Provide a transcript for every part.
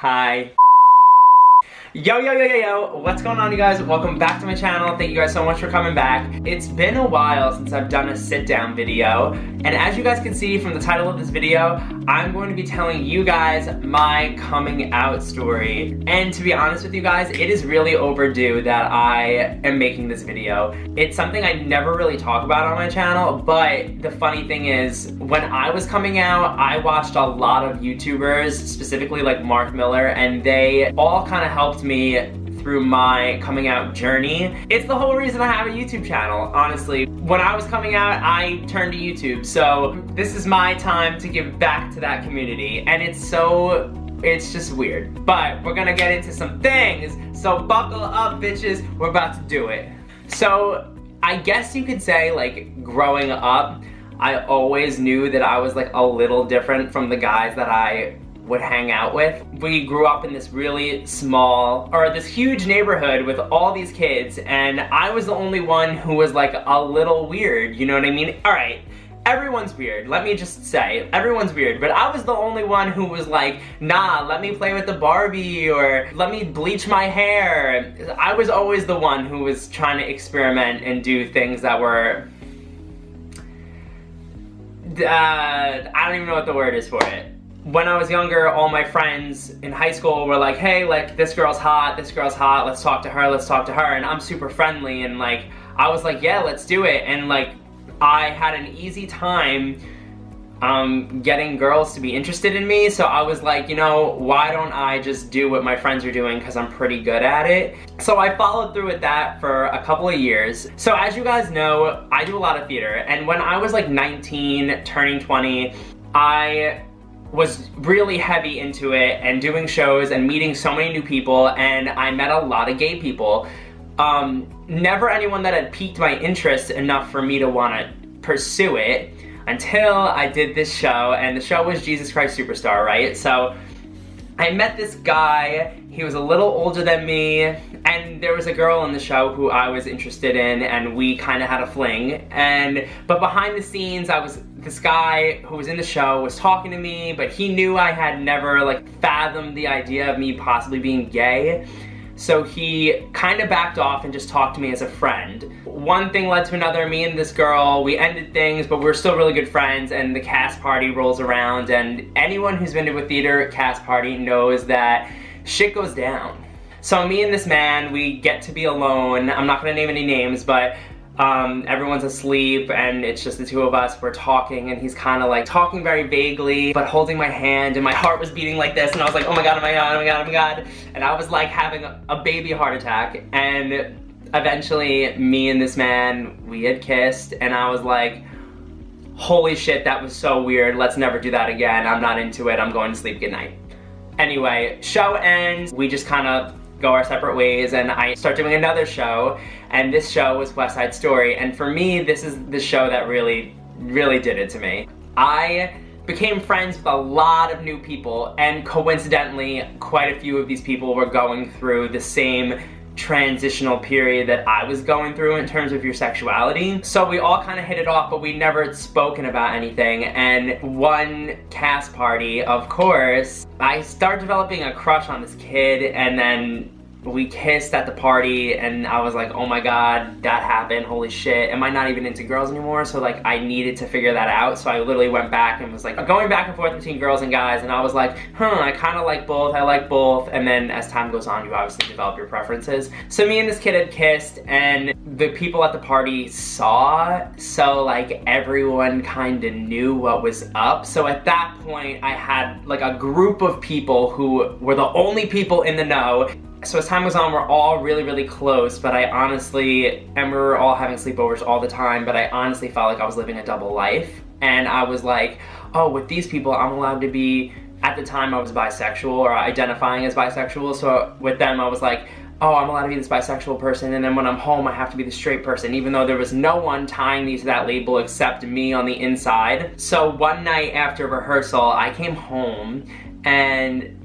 Hi. Yo, what's going on, you guys? Welcome back to my channel. Thank you guys so much for coming back. It's been a while since I've done a sit down video, and as you guys can see from the title of this video, I'm going to be telling you guys my coming out story. And to be honest with you guys, it is really overdue that I am making this video. It's something I never really talk about on my channel, but the funny thing is, when I was coming out, I watched a lot of YouTubers, specifically like Mark Miller, and they all kind of helped me through my coming out journey. It's the whole reason I have a YouTube channel, honestly. When I was coming out, I turned to YouTube, so this is my time to give back to that community, and it's just weird. But we're gonna get into some things, so buckle up, bitches, we're about to do it. So, I guess you could say, like, growing up, I always knew that I was like a little different from the guys that I would hang out with. We grew up in this really small, or this huge neighborhood with all these kids, and I was the only one who was like a little weird, you know what I mean? Alright, everyone's weird, let me just say, everyone's weird, but I was the only one who was like, nah, let me play with the Barbie, or let me bleach my hair. I was always the one who was trying to experiment and do things that were, I don't even know what the word is for it. When I was younger, all my friends in high school were like, hey, like, this girl's hot, let's talk to her, and I'm super friendly, and like, I was like, yeah, let's do it, and like, I had an easy time getting girls to be interested in me, so I was like, you know, why don't I just do what my friends are doing, because I'm pretty good at it. So I followed through with that for a couple of years. So as you guys know, I do a lot of theater, and when I was like 19, turning 20, I was really heavy into it and doing shows and meeting so many new people, and I met a lot of gay people. Never anyone that had piqued my interest enough for me to want to pursue it until I did this show, and the show was Jesus Christ Superstar, right? So I met this guy, he was a little older than me, and there was a girl in the show who I was interested in, and we kind of had a fling, but behind the scenes, this guy who was in the show was talking to me, but he knew I had never like fathomed the idea of me possibly being gay, so he kind of backed off and just talked to me as a friend. One thing led to another, me and this girl, we ended things, but we're still really good friends, and the cast party rolls around, and anyone who's been to a theater cast party knows that shit goes down. So me and this man, we get to be alone. I'm not gonna name any names, but everyone's asleep, and it's just the two of us. We're talking, and he's kind of like talking very vaguely, but holding my hand, and my heart was beating like this, and I was like, oh my god, oh my god, oh my god, oh my god, and I was like having a baby heart attack, and eventually me and this man, we had kissed, and I was like, holy shit, that was so weird, let's never do that again, I'm not into it, I'm going to sleep, good night. Anyway, show ends, we just kind of go our separate ways, and I start doing another show, and this show was West Side Story, and for me, this is the show that really did it to me. I became friends with a lot of new people, and coincidentally, quite a few of these people were going through the same transitional period that I was going through in terms of your sexuality. So we all kind of hit it off, but we never had spoken about anything, and one cast party, of course, I start developing a crush on this kid, and then we kissed at the party, and I was like, oh my god, that happened, holy shit, am I not even into girls anymore? So like, I needed to figure that out, so I literally went back and was like going back and forth between girls and guys, and I was like, I kind of like both, I like both, and then as time goes on, you obviously develop your preferences. So me and this kid had kissed, and the people at the party saw, so like everyone kind of knew what was up. So at that point, I had like a group of people who were the only people in the know. So as time goes on, we're all really close, but I honestly, and we were all having sleepovers all the time, but I honestly felt like I was living a double life. And I was like, oh, with these people, I'm allowed to be, at the time I was bisexual, or identifying as bisexual, so with them I was like, oh, I'm allowed to be this bisexual person, and then when I'm home I have to be the straight person, even though there was no one tying me to that label except me on the inside. So one night after rehearsal, I came home and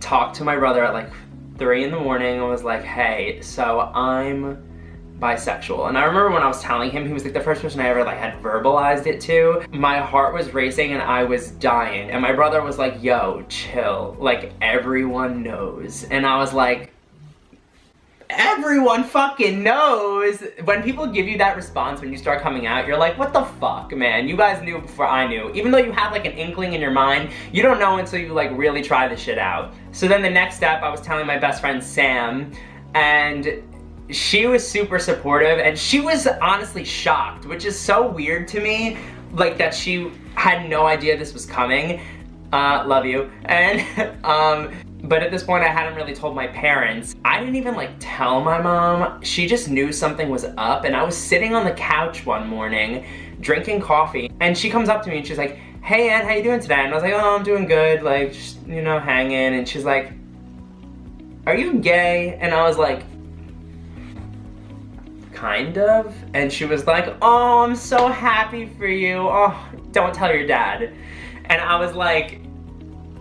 talked to my brother at like 3 in the morning and was like, hey, so I'm bisexual. And I remember when I was telling him, he was like the first person I ever like had verbalized it to. My heart was racing and I was dying. And my brother was like, yo, chill. Like, everyone knows. And I was like, everyone fucking knows. When people give you that response when you start coming out, you're like, what the fuck, man? You guys knew before I knew. Even though you have like an inkling in your mind, you don't know until you like really try the shit out. So then the next step, I was telling my best friend Sam, and she was super supportive, and she was honestly shocked, which is so weird to me, like that she had no idea this was coming. Love you. And but at this point I hadn't really told my parents. I didn't even like tell my mom. She just knew something was up, and I was sitting on the couch one morning drinking coffee, and she comes up to me and she's like, hey Aunt, how you doing today? And I was like, oh, I'm doing good, like, just, you know, hanging. And she's like, are you gay? And I was like, kind of. And she was like, oh, I'm so happy for you. Oh, don't tell your dad. And I was like,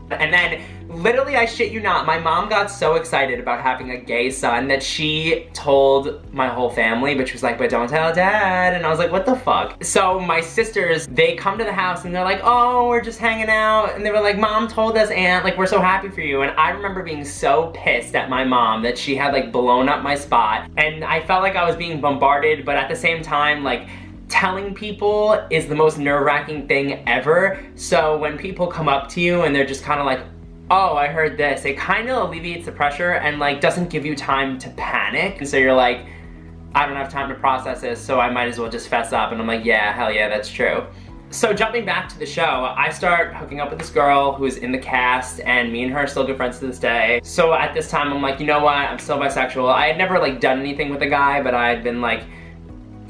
and then literally, I shit you not, my mom got so excited about having a gay son that she told my whole family, but she was like, but don't tell dad. And I was like, what the fuck? So my sisters, they come to the house and they're like, oh, we're just hanging out. And they were like, mom told us, Aunt, like, we're so happy for you. And I remember being so pissed at my mom that she had like blown up my spot. And I felt like I was being bombarded, but at the same time, like, telling people is the most nerve-wracking thing ever. So when people come up to you and they're just kind of like, oh, I heard this, it kind of alleviates the pressure and like doesn't give you time to panic. And so you're like, I don't have time to process this, so I might as well just fess up. And I'm like, yeah, hell yeah, that's true. So jumping back to the show, I start hooking up with this girl who's in the cast, and me and her are still good friends to this day. So at this time, I'm like, you know what, I'm still bisexual. I had never like done anything with a guy, but I had been like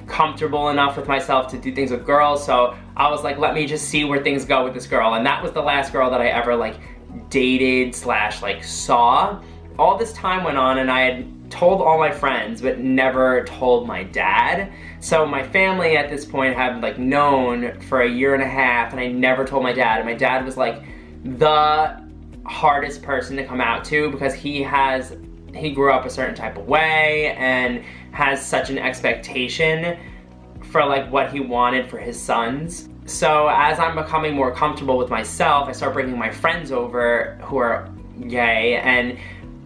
comfortable enough with myself to do things with girls. So I was like, let me just see where things go with this girl. And that was the last girl that I ever like dated slash like saw. All this time went on and I had told all my friends but never told my dad. So my family at this point had like known for a year and a half, and I never told my dad. And my dad was like the hardest person to come out to, because he grew up a certain type of way and has such an expectation for like what he wanted for his sons. So as I'm becoming more comfortable with myself, I start bringing my friends over who are gay, and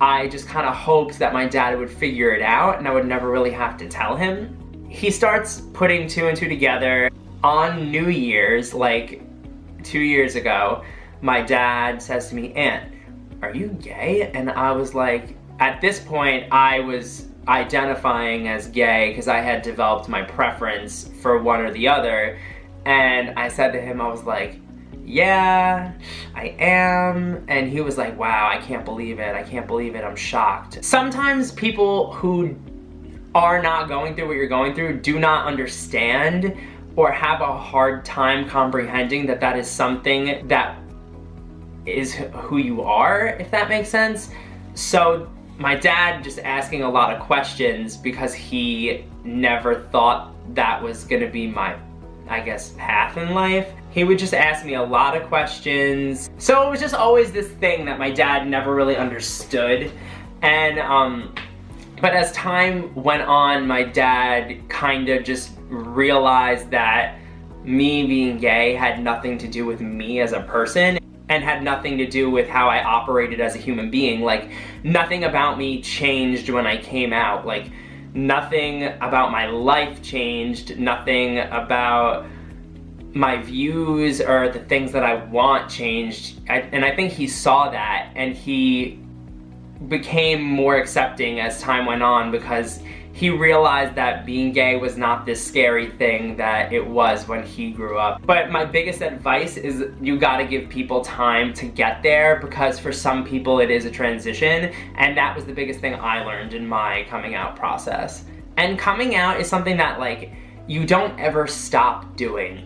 I just kind of hoped that my dad would figure it out and I would never really have to tell him. He starts putting two and two together. On New Year's, like 2 years ago, my dad says to me, Aunt, are you gay? And I was like, at this point, I was identifying as gay because I had developed my preference for one or the other. And I said to him, I was like, yeah, I am. And he was like, wow, I can't believe it. I can't believe it. I'm shocked. Sometimes people who are not going through what you're going through do not understand or have a hard time comprehending that that is something that is who you are, if that makes sense. So my dad just asking a lot of questions because he never thought that was gonna be my, I guess, path in life. He would just ask me a lot of questions. So it was just always this thing that my dad never really understood. And but as time went on, my dad kind of just realized that me being gay had nothing to do with me as a person and had nothing to do with how I operated as a human being. Like, nothing about me changed when I came out. Like, nothing about my life changed, nothing about my views or the things that I want changed. And I think he saw that, and he became more accepting as time went on, because he realized that being gay was not this scary thing that it was when he grew up. But my biggest advice is you gotta give people time to get there, because for some people it is a transition, and that was the biggest thing I learned in my coming out process. And coming out is something that, like, you don't ever stop doing.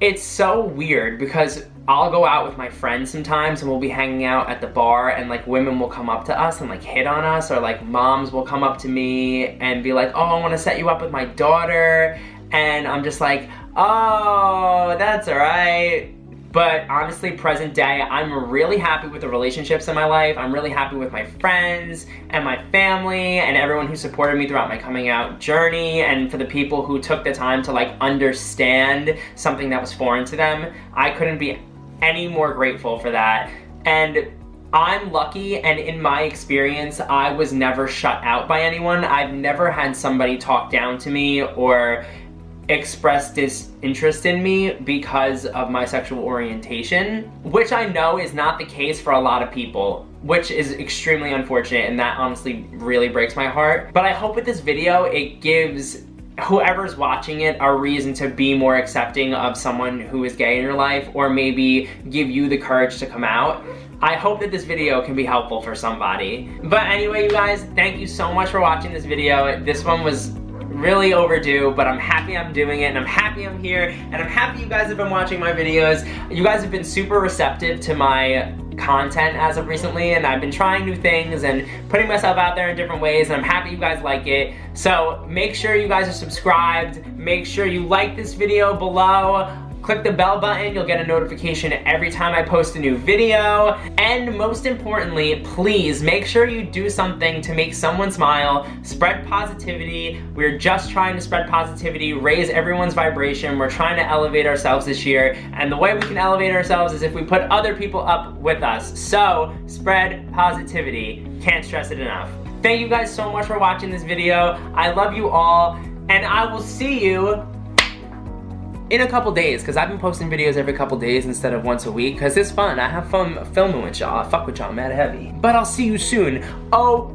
It's so weird because I'll go out with my friends sometimes and we'll be hanging out at the bar, and like women will come up to us and like hit on us, or like moms will come up to me and be like, oh, I want to set you up with my daughter. And I'm just like, oh, that's alright. But honestly, present day, I'm really happy with the relationships in my life. I'm really happy with my friends and my family and everyone who supported me throughout my coming out journey, and for the people who took the time to like understand something that was foreign to them. I couldn't be any more grateful for that. And I'm lucky, and in my experience, I was never shut out by anyone. I've never had somebody talk down to me or express disinterest in me because of my sexual orientation, which I know is not the case for a lot of people, which is extremely unfortunate, and that honestly really breaks my heart. But I hope with this video, it gives whoever's watching it a reason to be more accepting of someone who is gay in your life, or maybe give you the courage to come out. I hope that this video can be helpful for somebody. But anyway, you guys, thank you so much for watching this video. This one was really overdue, but I'm happy I'm doing it, and I'm happy I'm here, and I'm happy you guys have been watching my videos. You guys have been super receptive to my content as of recently, and I've been trying new things and putting myself out there in different ways, and I'm happy you guys like it. So make sure you guys are subscribed, make sure you like this video below, click the bell button, you'll get a notification every time I post a new video. And most importantly, please make sure you do something to make someone smile, spread positivity. We're just trying to spread positivity, raise everyone's vibration. We're trying to elevate ourselves this year, and the way we can elevate ourselves is if we put other people up with us. So spread positivity. Can't stress it enough. Thank you guys so much for watching this video. I love you all, and I will see you in a couple days, because I've been posting videos every couple days instead of once a week, because it's fun. I have fun filming with y'all. I fuck with y'all mad heavy. But I'll see you soon. Oh,